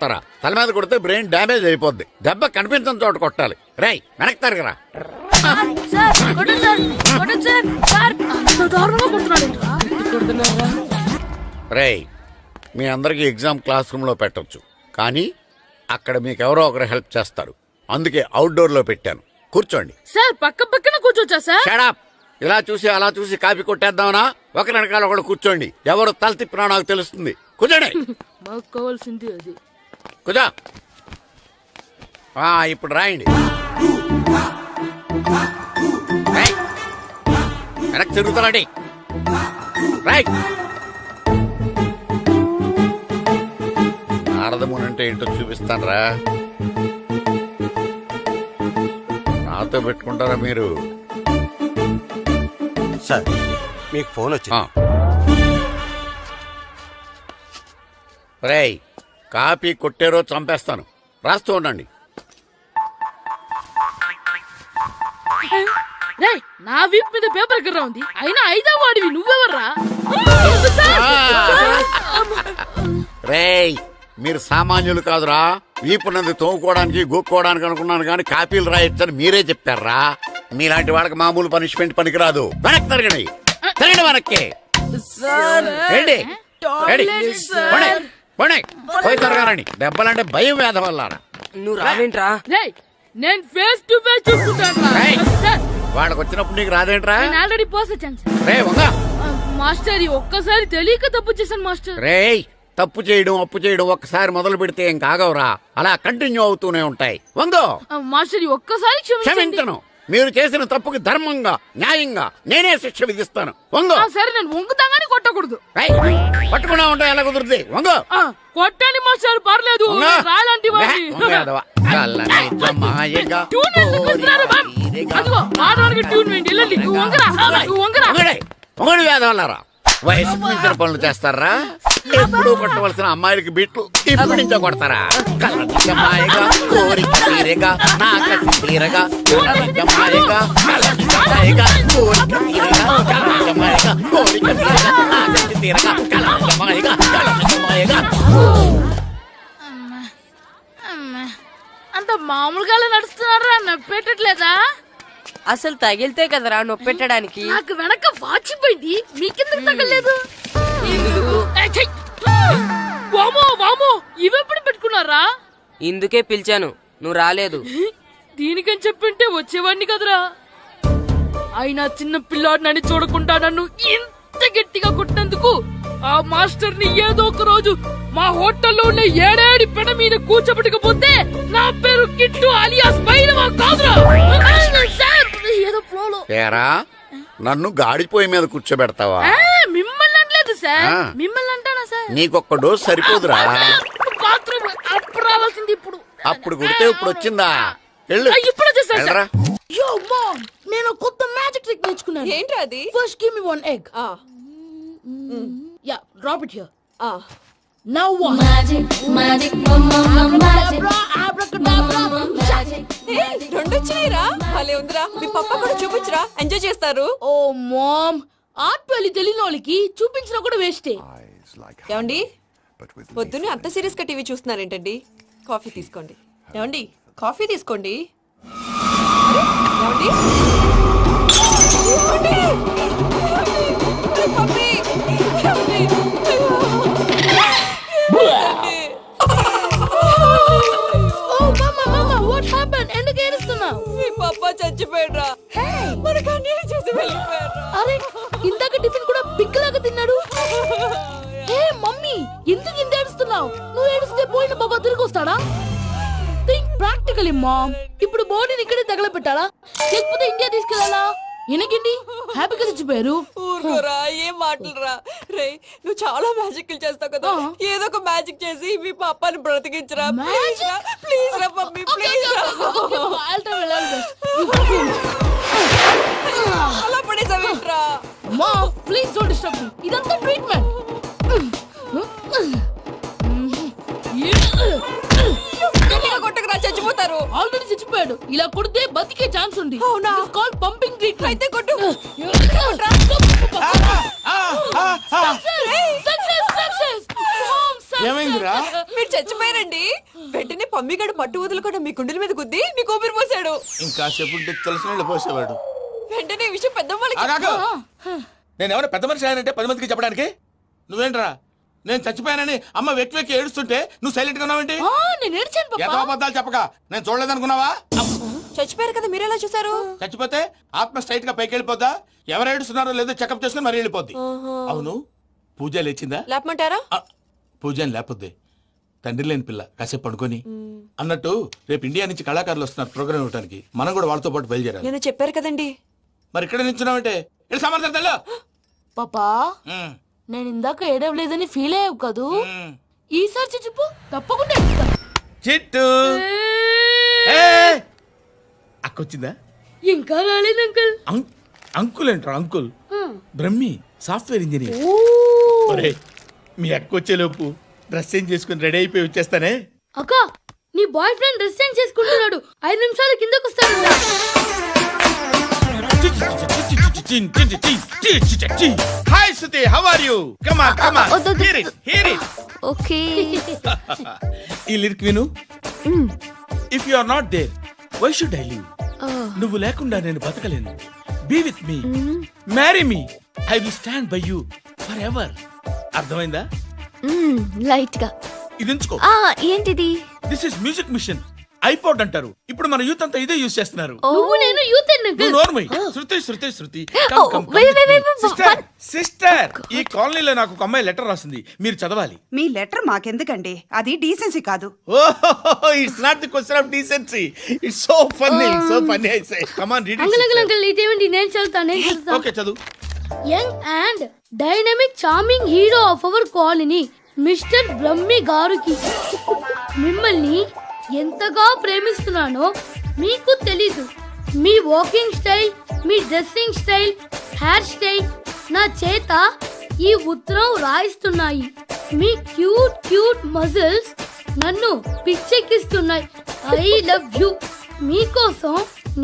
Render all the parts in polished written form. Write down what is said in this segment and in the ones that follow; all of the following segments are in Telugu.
తల మీద కొడితే బ్రెయిన్ డ్యామేజ్ అయిపోద్ది. దెబ్బ కనిపించని చోట కొట్టాలి. రేయ్ వెనక్కి తరగరా. రేయ్ మీ అందరికి ఎగ్జామ్ క్లాస్ రూమ్ లో పెట్టొచ్చు, కానీ అక్కడ మీకు ఎవరో ఒకరు హెల్ప్ చేస్తారు. అందుకే అవుట్డోర్ లో పెట్టాను. కూర్చోండి. సార్ పక్క పక్కన కూర్చోచ్చా సార్? Shut up. ఇలా చూసి అలా చూసి కాపీ కొట్టేద్దామనా? ఒకరి వెనకాల ఒకడు కూర్చోండి. ఎవరు తల తిప్పినా నాకు తెలుస్తుంది. కూర్చోండి. మాకు కావాల్సింది అది. కూర్చో. ఇప్పుడు రాయండి. వెనక్కి తిరుగుతానండి. రైట్. నారదమునంటే ఏంటో చూపిస్తాను రా. నాతో పెట్టుకుంటారా మీరు? సార్ మీకు ఫోన్ వచ్చింది. రేయ్ కాపీ కొట్టారో చంపేస్తాను. రాస్తూ ఉండండి. రేయ్ నా వీప్ మీద పేపర్ ఎక్కడ ఉంది? అయినా 5వ వాడివి నువ్వెవర్రా? రేయ్ మీరు సామాన్యులు కాదురా. వీపునంది తోముకోవడానికి గోక్కోవడానికి అనుకున్నాను, కానీ కాపీలు రాయొచ్చని మీరే చెప్పారా. మీలాంటి వాళ్ళకి మామూలు పనిష్మెంట్ పనికిరాదు. వెనక్కి తిరగండి. తిరగండి వెనక్కి. పోయి తిరగారండి. దెబ్బలంటే భయం వేద వల్ల. నువ్వు రావేంట్రా? నేను ఫేస్ టు ఫేస్ చూసుకుంటాను. వాళ్ళకి వచ్చినప్పుడు నీకు రాదేంట్రా? ఆల్రెడీ పోసొచ్చాను సార్. రే వంగా. మాస్టర్ ఒక్కసారి తెలియక తప్పు చేశాను మాస్టర్. రేయ్ తప్పు చేయడం అప్పు చేయడం ఒక్కసారి మొదలు పెడితే ఏం కాగవరా. అలా కంటిన్యూ అవుతూనే ఉంటాయి. వందో. మాస్టర్ ఒక్కసారి క్షమించను. మీరు చేసిన తప్పుకి ధర్మంగా న్యాయంగా నేనే శిక్ష విధిస్తాను. వంగో. సరే నేను వంగుతాగానే కొట్టకూడదు. పట్టుకున్నా ఉంటా ఎలా కుదురుతుంది? వంగో. కొట్టండి మాస్టర్ పర్లేదు. రాలాంటి వేదవల్లారా. వయసు మించిన పనులు చేస్తారా? ఎప్పుడు కొట్టవలసిన అమ్మాయిలకి బిట్లు ఇప్పుడు నుంచో కొడతారా? కళ్ళమాయగా కోరిక తీరగా నా కసి తీరగా కళ్ళమాయగా కళ్ళమాయగా కోరిక తీరగా కళ్ళమాయగా కోరిక తీరగా నా కసి తీరగా కళ్ళమాయగా కళ్ళమాయగా. అంత మామూలుగా నడుస్తున్నారా? నొప్పెట్టట్లేదా? అసలు తగిలితే కదరా నొప్పెట్టడానికి. నాకు వెనక వాచిపోయింది, మీకెందుకు తగలేదు? వామో వామో ఇవెప్పుడు పెట్టుకున్నారా? ఇందుకే పిలిచాను, నువ్వు రాలేదు. దీనికని చెప్పింటే వచ్చేవాడిని కదరా. అయినా చిన్న పిల్లాడినని చూడకుండా నన్ను ఇంత గట్టిగా కొట్టినందుకు ఆ మాస్టర్ ని ఏదో ఒక రోజు మా హోటల్లో ఉన్న 7 పెడ మీద కూర్చోబెట్టకపోతే నా పేరు కిట్టు అలియాస్ బైరవా కాదురా. ఏదో ఫ్లోలో. ఏరా నన్ను గాడిపోయి మీద కూర్చోబెడతావా? మిమ్మల్ని అనలేదు సార్. మిమ్మల్ని అంటానా సార్? నీకొక్క డోస్ సరిపోదురా. బాత్రూమ్ అప్పుడు రావాల్సింది ఇప్పుడు. అప్పుడు కొడితే ఇప్పుడు వచ్చిందా? ఇప్పుడు వచ్చేసారా? Yo mom, నేను కొత్త మ్యాజిక్ ట్రిక్ నేర్చుకున్నాను. ఏంట్రా అది? First give me one egg. Yeah, drop it here. Now what? Magic, magic, mama, magic. Abracadabra. రెండు వచ్చినాయిరా. భలే ఉందిరా. మీ పప్ప కూడా చూపించరా, ఎంజాయ్ చేస్తారు. Oh mom, ఆర్ట్ పెళ్లి తెలియని వాళ్ళకి చూపించినా కూడా వేస్టే. ఏమండి పొద్దున్నే అంత సీరియస్ గా టీవీ చూస్తున్నారేంటండి? కాఫీ తీసుకోండి. ఏమండి కాఫీ తీసుకోండి. ఏమండి? ఏమండి? పప్పీ! ఏమండి? Oh mama, mama, what happened? ఎందుకు ఏడుస్తున్నావు? మీ పప్ప చచ్చిపోయాడురా. మనకు అన్యాయం చేసి వెళ్ళిపోయాడురా. అరే ఇందాక టిఫిన్ కూడా పిక్కలాగా తిన్నాడు. హే మమ్మీ, ఎందుకు ఇంత ఏడుస్తున్నావు? నువ్వు ఏడిస్తే పోయిన బాబా తిరిగి వస్తాడా? Think practically mom. ఇప్పుడు బాడీని ఇక్కడే తగలబెట్టాలా లేకపోతే ఇండియా తీసుకెళ్లాలా? ఎనకండి హ్యాపీగా చచ్చిపోయారు. ఊరుకోరా, ఏం మాటలురా. రే నువ్వు చాలా మ్యాజిక్ చేస్తావు కదా, ఏదో ఒక మ్యాజిక్ చేసి మీ పాపాని బ్రతికించరా. ప్లీజ్ రా మమ్మీ, ప్లీజ్. అలా పడేసావేంట్రా? Mom please don't disturb me. ఇదంతా ట్రీట్మెంట్. కొట్టకరా, చచ్చిపోతారు. ఆల్రెడీ చచ్చిపోయాడు. ఇలా కొడితే బతికే ఛాన్స్ ఉంది. అవునా? Call pumping treatment. అయితే కొట్టు. Success success success. మామ్ ఏమైందిరా? మీరు చచ్చిపోయారండి. వెంటనే పమ్మిగాడు పట్టు వదులుకుండా మీ గుండెల మీద గుద్ది మీకు ఊపిరి పోసాడు. ఇంకా సేపు తెలిసిన పోసేవాడు. వెంటనే ఈ విషయం పెద్దవాళ్ళకి ఆగాగు. నేను ఎవరైనా పెద్ద మనిషి ఆయనంటే 10 మందికి చెప్పడానికి. నువ్వేంట్రా నేను చచ్చిపోయానని అమ్మ వెక్కి వెక్కి ఏడుస్తుంటే నువ్వు సైలెంట్ గా ఉన్నావేంటి? నేను ఏడ్చాను ఎంత పాపా. అబద్ధాలు చెప్పక నేను చూడలేదనుకున్నావా? చచ్చిపోయారు కదా మీరెలా చూసారు? చచ్చిపోతే ఆత్మ స్ట్రైట్ గా పైకి వెళ్ళిపోద్దా? ఎవరు ఏడుస్తున్నారో లేదో చెకప్ చేసుకుని మరీ వెళ్ళిపోద్ది. అవును పూజ లేచిందా? లేపమంటారా? పూజ అని లేకపోద్ది. తండ్రి లేని పిల్ల కాసేపు పడుకొని అన్నట్టు రేపు ఇండియా నుంచి కళాకారులు వస్తున్నారు ప్రోగ్రామ్ ఇవ్వడానికి. మనం కూడా వాళ్ళతో పాటు బయలుదేరాలి. నేను చెప్పారు కదండి. మరి ఇక్కడ నిల్చున్నావంటే సమాధానం పాపా నేను ఇందాక ఏడవలేదని ఫీల్ అయ్యావు కదూ. ఈసారి చచ్చిపో తప్పకుండా ఏడుస్తా. చిట్టు అక్కొచ్చిందా? ఇంకా రాలేదు అంకుల్. అంకుల్ ఏంట్రా అంకుల్? Brahmi software engineer. ఒరేయ్, మీ అక్క వచ్చేలోపు డ్రెస్ చేంజ్ చేసుకుని రెడీ అయిపోయి వచ్చేస్తానే. అక్క నీ బాయ్ ఫ్రెండ్ డ్రెస్ చేంజ్ చేసుకుంటున్నాడు. 5 నిమిషాలు కిందకు వస్తాడు. Hi Suthi, how are you? Come on come on, hear it hear it. Okay. ఈ లిరిక్ విను. If you are not there why should I live? నువ్వు లేకుండా నేను బతకలేను. Be with me, marry me, I will stand by you forever. అర్థమైందా? లైట్ గా. ఇది ఉంచుకో. ఏంటిది? This is music machine. IPod అంటారు. ఇప్పుడు మన యూత్ అంతా ఇదే యూజ్ చేస్తున్నారు. నువ్వు నేను యూత్ నువ్వు నోర్మై. శృతి శృతి శృతి. wait. సిస్టర్, ఈ కాలనీలో నాకు ఒక అమ్మాయి లెటర్ రాసింది, మీరు చదవాలి. మీ లెటర్ మాకెందుకండి? అది డీసెన్సీ కాదు. ఓహో, it's not the question of decency. It's so funny, so funny. I say come on read uncle uncle ఇదేంటి? నేను చదువుతా. ఓకే చదువు. Young and dynamic charming hero of our colony mister Brahmi గారికి మిమ్మల్ని ఎంతగా ప్రేమిస్తున్నానో మీకు తెలీదు. మీ వాకింగ్ స్టైల్, మీ డ్రెస్సింగ్ స్టైల్, హెయిర్ స్టైల్ నా చేత ఈ ఉత్తరం రాయిస్తున్నాయి. మీ క్యూట్ క్యూట్ మజిల్స్ నన్ను పిచ్చెక్కిస్తున్నాయి. I love you. మీకోసం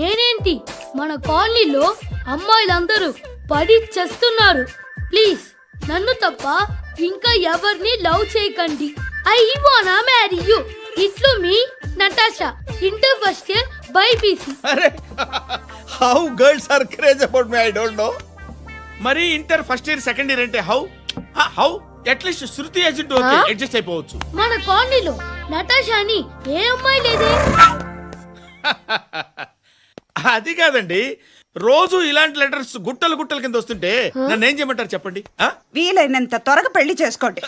నేనేంటి మన కాలనీలో అమ్మాయిలందరూ పడి చేస్తున్నారు. ప్లీజ్ నన్ను తప్ప ఇంకా ఎవరిని లవ్ చేయకండి. ఐ వానా మ్యారీ యూ. ఇట్లు మీ Natasha, inter first year BiPC. అరే, how girls are craze about me I don't know. మరి inter first year second year అంటే how how at least Shruti agent okay adjust అయిపోవచ్చు. మన కాలనీలో నటాషా అని ఏ అమ్మాయి లేదే. అది కాదండి, రోజు ఇలాంటి లెటర్స్ గుట్టలు గుట్టల కింద వస్తుంటే నన్ను ఏం చేయమంటారు చెప్పండి? వీలైనంత త్వరగా పెళ్లి చేసుకోండి.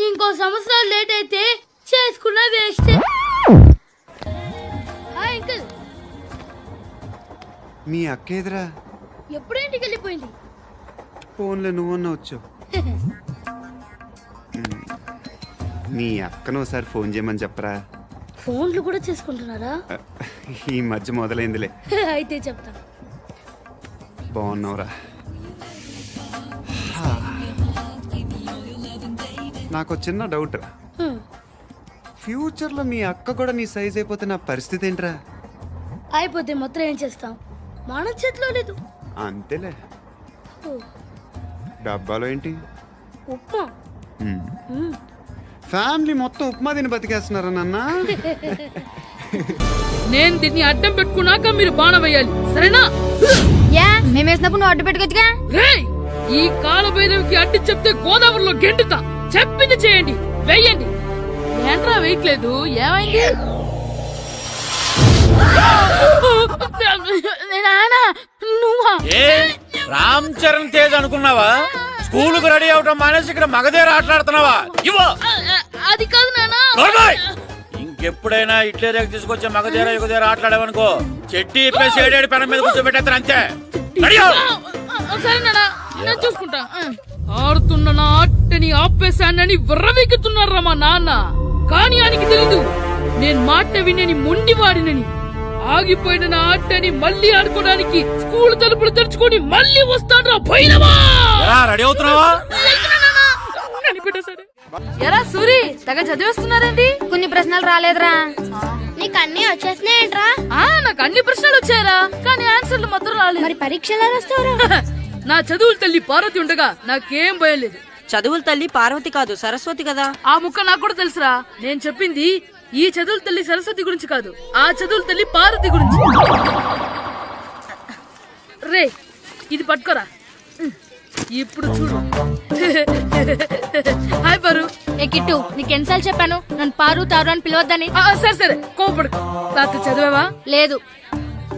ఇంకో సంవత్సరాలు లేట్ అయితే చేసుకున్నా వేస్ట్. Hi uncle. మీ అక్క ఎదురా? ఎప్పుడు ఇంటికి వెళ్ళిపోయింది? ఫోన్లో నువ్వన్నా వచ్చావు. మీ అక్కను ఒకసారి ఫోన్ చేయమని చెప్పరా. ఫోన్లు కూడా చేసుకుంటున్నారా? ఈ మధ్య మొదలైందిలే. అయితే చెప్తా. బాగున్నావురా? నాకు చిన్న డౌట్. ఫ్యూచర్లో మీ అక్క కూడా నీ సైజ్ అయిపోతే నా పరిస్థితి ఏంట్రా? అయిపోతే మొత్తం ఏం చేస్తాం? మన చేతిలో లేదు. అంతేలే. డబ్బాలో ఏంటి? ఉప్మా. ఫ్యామిలీ మొత్తం ఉప్మా తిని బతికేస్తున్నారా నాన్న? నేను దీన్ని అడ్డం పెట్టుకున్నాక మీరు బాణ వేయాలి, సరేనా? మేమేసినప్పుడు నువ్వు అడ్డు పెట్టుకోవచ్చుగా. రేయ్, ఈ కాలభైరవికి అడ్డు చెప్తే గోదావరిలో గెంటుతా. చెప్పింది చేయండి, వెయ్యండి. ఏంట్రా వెయ్యట్లేదు? ఏమైంది? నువ్వా? రామ్ చరణ్ తేజ్ అనుకున్నావా? స్కూలుకు రెడీ అవటం మానేసి ఇక్కడ మగధీర ఆటలాడుతున్నావా? ఇవ్వ. అది కాదు నానా. ఇంకెప్పుడైనా ఇట్లే రేపు తీసుకొచ్చే మగధీర యుగధీర ఆటలాడేవనుకో చెట్టి ఇప్పేసి ఏడేడు పెనం మీద కూర్చోబెట్టేస్తారు అంతే. సరే నానా, నేను చూసుకుంటా. ఆడుతున్న నా ఆటని ఆపేశానని విర్రవీగుతున్నారా మా నాన్న. కానీ ఆయనకి తెలీదు నేను మాట వినని మొండివాడినని. ఆగిపోయిన నా ఆటని మళ్ళీ ఆడుకోవడానికి స్కూల్ తలుపులు తెరుచుకొని మళ్ళీ వస్తాడ్రా భైరవా. రెడీ అవుతున్నావా? ఎరా సూరి, తెగ చదివేస్తున్నారండి. కొన్ని ప్రశ్నలు రాలేదురా. నీకు అన్ని వచ్చేసినాయంట్రా? నాకు అన్ని ప్రశ్నలు వచ్చాయరా, కానీ ఆన్సర్లు మాత్రం రాలేదు. మరి పరీక్షలు రాస్తావురా? నా చదువులు తల్లి పార్వతి ఉండగా నాకేం భయం లేదు. చదువుల తల్లి పార్వతి కాదు సరస్వతి కదా. ఆ ముక్క నాకు కూడా తెలుసురా. నేను చెప్పింది ఈ చదువుల తల్లి సరస్వతి గురించి కాదు, ఆ చదువుల తల్లి పార్వతి గురించి. రే ఇది పట్టుకోరా. ఇప్పుడు చూడు. హాయ్ పారు. ఏ కిట్టు, నీకెన్నిసార్లు చెప్పాను నన్ను పారు తారు అని పిలవద్దని? సరే సరే కోపడుకో. రాత్రి చదివావా? లేదు.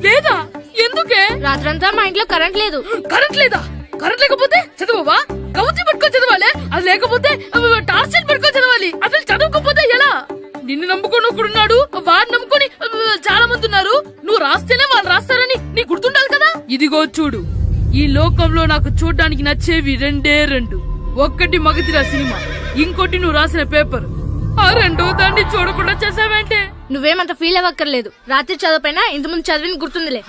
లేదా? ఎందుకే? రాత్రంతా మా ఇంట్లో కరెంట్ లేదు. కరెంట్ లేదా? కరెంట్ లేకపోతే చదవవా? కవచి పట్టుకొని చదవాలి. అది లేకపోతే టార్చ్ లైట్ పట్టుకొని చదవాలి. అసలు చదవకపోతే ఎలా? నిన్ను నమ్ముకొని ఒకడున్నాడు, వాడిని నమ్ముకొని చాలా మంది ఉన్నారు. నువ్వు రాస్తేనే వాళ్ళు రాస్తారని నీకు గుర్తుండాలి కదా. ఇదిగో చూడు, ఈ లోకంలో నాకు చూడడానికి నచ్చేవి రెండే రెండు. ఒక్కటి మగతిరా సినిమా, ఇంకోటి నువ్వు రాసిన పేపర్. ఆ రెండో దాన్ని చూడకుండా చేసావేంటే? నువ్వేమంత ఫీల్ అవ్వక్కర్లేదు. రాత్రి చదవపోయినా ఇంతకుముందు చదివిన గుర్తుందిలే.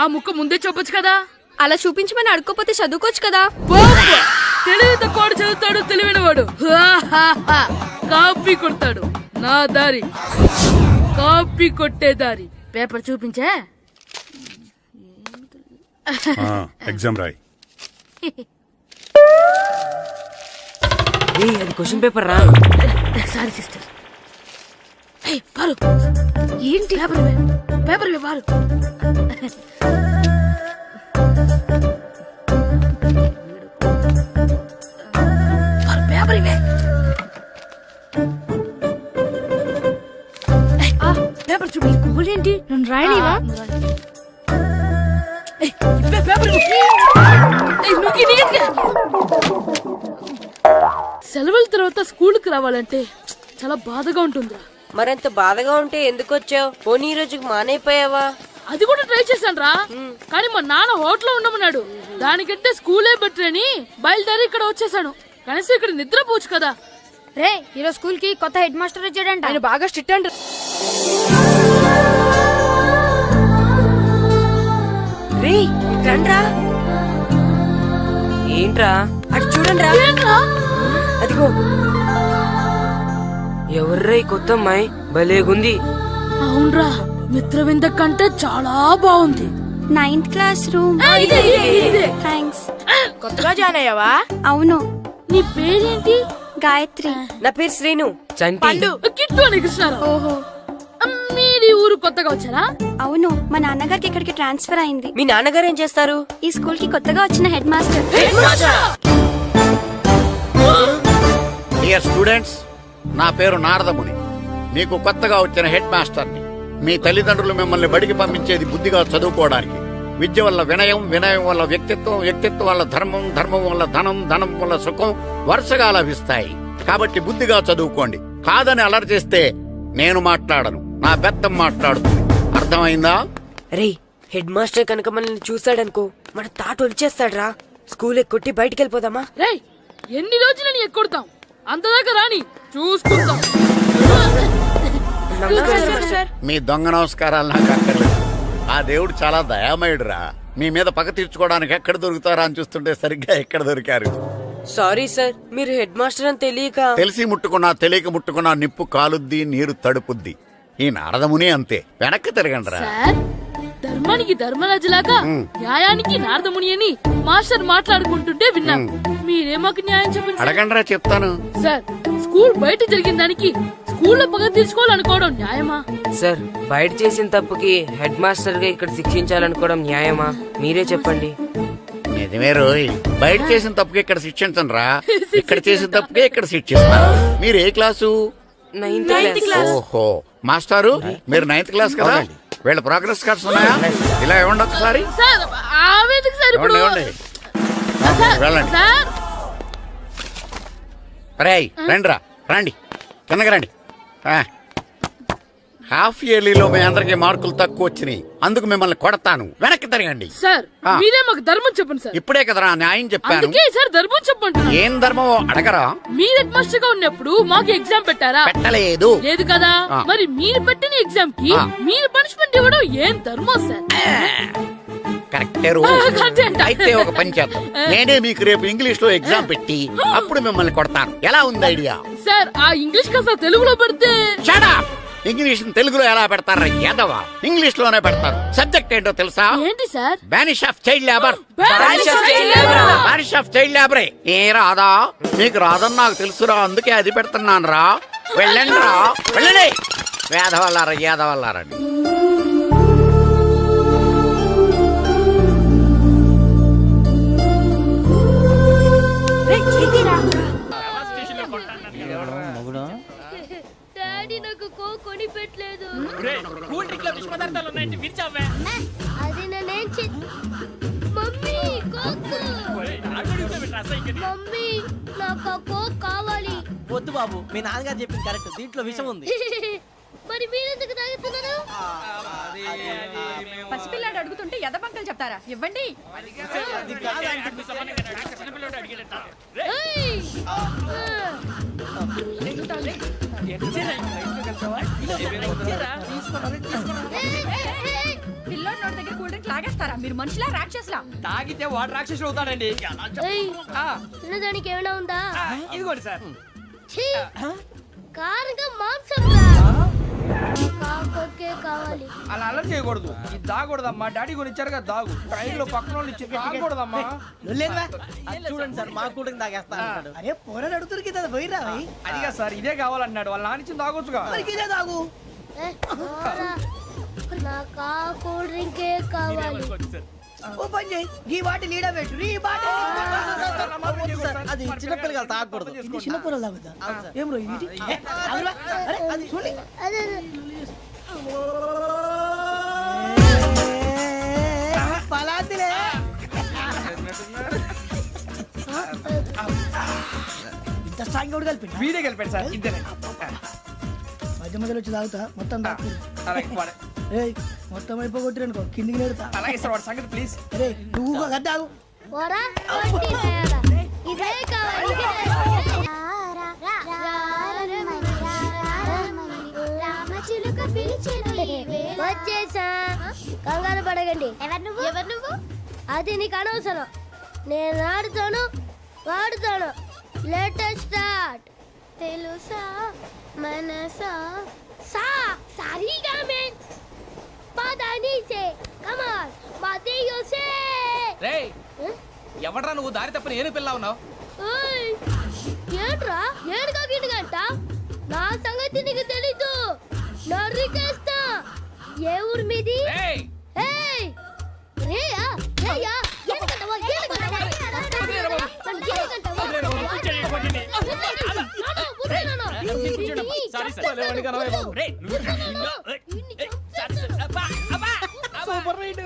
ఆ ముక్క ముందే చెప్పొచ్చు కదా. అలా చూపించమని అడుక్కోపోతే చదువుకోవచ్చు కదా. తెలివి తక్కువ చదువుతాడు, తెలివైన వాడు కాపీ కొడతాడు. నా దారి కాపీ కొట్టే దారి. పేపర్ చూపించే. ఎగ్జామ్ రాయి. అది క్వశ్చన్ పేపర్ రా. Sorry sister. పారు ఏంటి పేపర్ పారు. పేపర్ ఇవే. పేపర్ చూపి. స్కూల్ ఏంటి నన్ను రాయలేవా? పేపర్ సెలవుల తర్వాత స్కూల్కి రావాలంటే చాలా బాధగా ఉంటుందిరా. మరంత బాధగా ఉంటే ఎందుకు వచ్చావు? పోనీ ఈ రోజుకి మానైపోయావా? అది కూడా ట్రై చేశాను రా, కానీ మా నాన్న హోటల్లో ఉండమన్నాడు. దానికంటే స్కూలే బెటర్ అని బయలుదేరి ఇక్కడ వచ్చేసాను. కనీసం ఇక్కడ నిద్రపోవచ్చు కదా. రే ఈరోజు స్కూల్ కి కొత్త హెడ్ మాస్టర్ వచ్చాడంట. ఆయన బాగా స్ట్రిక్ట్ అంట. ఏంట్రా అటు చూడండి రా. అదిగో ఎవర్రా ఈ కొత్త అమ్మాయి? భలేగుంది. అవునరా, మిత్రవింద కంటే చాలా బాగుంది. 9th class room. థ్యాంక్స్. కొత్తగా జాయిన్ అయ్యావా? అవును. నీ పేరేంటి? గాయత్రి. నా పేరు శ్రీను. చంటి. కిట్టు అని కృష్ణారావు. ఓహో, మీది ఊరు కొత్తగా వచ్చారా? అవును. మా నాన్నగారికి ఇక్కడికి ట్రాన్స్ఫర్ అయింది. మీ నాన్నగారు ఏం చేస్తారు? ఈ స్కూల్ కి కొత్తగా వచ్చిన హెడ్ మాస్టర్. డియర్ స్టూడెంట్స్, నా పేరు నారదముని. మీకు కొత్తగా వచ్చిన హెడ్ మాస్టర్ని. మీ తల్లిదండ్రులు మిమ్మల్ని బడికి పంపించేది బుద్ధిగా చదువుకోవడానికి. విద్య వల్ల వినయం, వినయం వల్ల వ్యక్తిత్వం, వ్యక్తిత్వం వల్ల ధర్మం, ధర్మం వల్ల ధనం, ధనం వల్ల సుఖం వరుసగా లభిస్తాయి. కాబట్టి బుద్ధిగా చదువుకోండి. కాదని అలర్ చేస్తే నేను మాట్లాడను, నా బెత్తం మాట్లాడుతుంది. అర్థమైందా? రే, హెడ్ మాస్టర్ కనుక మనల్ని చూసాడనుకో మన తాట వచ్చేస్తాడ్రా. స్కూల్ ఎక్కొట్టి బయటికి వెళ్ళిపోదామా? రే, ఎన్ని రోజులని ఎక్కొడతాం? అంతదాకా రాని చూసుకుంటాం. మీ దొంగ నమస్కారాలు నాకు అక్కర్లేదు. ఆ దేవుడు చాలా దయామయుడురా. మీ మీద పగ తీర్చుకోవడానికి ఎక్కడ దొరుకుతారా అని చూస్తుంటే సరిగ్గా ఎక్కడ దొరికారు. సారీ సార్, మీరు హెడ్ మాస్టర్ అని తెలియక. తెలిసి ముట్టుకున్నా తెలియక ముట్టుకున్నా నిప్పు కాలుద్ది, నీరు తడుపుద్ది. ఈ నారదముని అంతే. వెనక్కి తిరగండి రా. ధర్మానికి ధర్మరాజులాగా న్యాయానికి నారదముని అని మాస్టర్ మాట్లాడుకుంటుంటే విన్నాం. మీరే మాకు న్యాయం చెప్పండి. అడగండి రా, చెప్తాను. సార్, స్కూల్ బయట జరిగిన దానికి స్కూల్లో పగ తీర్చుకోవాలనుకోవడం న్యాయమా? సార్, బయట చేసిన తప్పుకి హెడ్ మాస్టర్ గా ఇక్కడ శిక్షించాలనుకోవడం న్యాయమా? మీరే చెప్పండి. నిజమే రోయ్, బయట చేసిన తప్పుకి ఇక్కడ శిక్షించను రా. ఇక్కడ చేసిన తప్పుకే ఇక్కడ శిక్షిస్తా. మీరు ఏ క్లాసు? 9th class. ఓహో, మాస్టారు మీరు 9th క్లాస్ కదా? వీళ్ళ ప్రోగ్రెస్ కార్డ్స్ ఉన్నాయా? ఇలా ఇవ్వండి ఒకసారి. సార్, ఆవేదకు సార్ ఇప్పుడు. ఇవ్వండి. వెళ్ళండి. సార్, రేయ్ రండి రా, రండి కిందకి రండి. హాఫ్ ఇయర్లీలో మీ అందరికి మార్కులు తక్కువ వచ్చినాయి, అందుకు మిమ్మల్ని కొడతాను. వెనక్కి తిరగండి. సార్ మీరే మాకు ధర్మం చెప్పండి సార్. ఇప్పుడే కదరా న్యాయం చెప్పాను. అందుకే సార్ ధర్మం చెప్పంటున్నా. ఏం ధర్మం అడగరా? మీరు హెడ్ మాస్టర్ గా ఉన్నప్పుడు మాకు ఎగ్జామ్ పెట్టారా? పెట్టలేదు. లేదు కదా. మరి మీరు పెట్టిన ఎగ్జామ్ కి మీరు పనిష్మెంట్ ఇవ్వడం ఏం ధర్మం సార్? కరెక్టే. అయితే ఒక పని చేద్దాం, నేనే మీకు రేపు ఇంగ్లీష్ లో ఎగ్జామ్ పెట్టి అప్పుడు మిమ్మల్ని కొడతాను. ఎలా ఉంది ఐడియా? సార్, ఆ ఇంగ్లీష్ కాస్త తెలుగులో పెడితే. Shut up! ఇంగ్లీష్ తెలుగులో ఎలా పెడతారా ఎదవా? ఇంగ్లీష్ లోనే పెడతారు. సబ్జెక్ట్ ఏంటో తెలుసా? ఏంటి sir? Banish of child labour. Banish of child labor. Banish of child లేబరే. ఏ రాదా? మీకు రాదని నాకు తెలుసురా, అందుకే అది పెడుతున్నాను రా. వెళ్ళండి రా, వెళ్ళండి. వేదవల్లారా, ఏదవల్లారండి. డాడీ నాకు కోక్ కొని పెట్టలేదు. కూల్ డ్రింక్ లో విష పదార్థాలు ఉన్నాయంటే విరిచావే. అది నేనేం మమ్మీ కోక్. మమ్మీ నాకు ఆ కోక్ కావాలి. వద్దు బాబు, మీ నాన్నగారు చెప్పింది కరెక్ట్, దీంట్లో విషయం ఉంది. మరి మీరెందుకు తాగుతున్నారు? పసిపిల్లాడు అడుగుతుంటే ఎదబంకలు చెప్తారా? ఇవ్వండి. ఏయ్! పిల్లోడి నోటి దగ్గర కూల్ డ్రింక్ లాగేస్తారా? మీరు మనుషులా రాక్షసులా? తాగితే వాడు రాక్షసులు అవుతాడండి. ఏయ్! తినడానికి ఏమైనా ఉందా? ఇదిగోండి సార్. ఛీ! కారంగా మాంసం రా. కాకొక్కే కావాలి. అలా అలర్ చేయకూడదు. ఇది దాగకూడదమ్మా. డాడీ కొని ఇచ్చారు కదా దాగు. ట్రైన్ లో పక్కన వాళ్ళు ఇచ్చి దాగకూడదమ్మా. చూడండి సార్, మా కూడా తాగేస్తా అంటాడు. అరే పోరాడు అడుగుతారు కదా, పోయిరా అదిగా సార్, ఇదే కావాలన్నాడు. వాళ్ళ నాన్న ఇచ్చింది తాగొచ్చుగా. ఇదే తాగు. ఏ, పోరా. నాకు ఆ కూల్ డ్రింకే కావాలి. ఓ పని చేయి, ఈ బాటి లీడ పెట్టు. ఈ బాటి అది చిన్నపిల్లలు తాగకూడదు. ఇది చిన్నపిల్లలు తాగుతా. ఏం రో ఇది? అరే అది చూడండి. అదే పలాతిలే. ఇంత స్ట్రాంగ్ కూడా కలిపి వీడే కలిపాడు సార్. ఇద్దరే. మధ్య మధ్యలో వచ్చి తాగుతా, మొత్తం తాగు. అలాగే వాడు. ఏయ్ మొత్తం అయిపోగొట్టిరనుకో, కిందికి నేడుతా. అలాగే సార్, వాడు సంగతి ప్లీజ్. అరే నువ్వు కదా తాగు. పోరా. వడ్డీ తయారా. ఇదే కావాలి. వచ్చేసా. కంగారు పడకండి. ఎవరు నువ్వు? అది నీకు అనవసరం. నేను ఆడుతాను, వాడుతాను. Let start. తెలుసా మనసా సా సారీగా మెన్ పదని సే కమాన్ మాదేయో సే. రేయ్, ఎవడ్రా నువ్వు? దారి తప్పని ఏను పిల్ల ఉన్నావు. ఓయ్ ఏంట్రా ఏడుగా గిడుగంట? నా సంగతి నీకు తెలీదు. నరికేస్తా. ఏ ఊరు మీది? రేయ్, ఏయ్ రేయా రేయా ఎందుకంటవా? Sorry sir. రేయ్,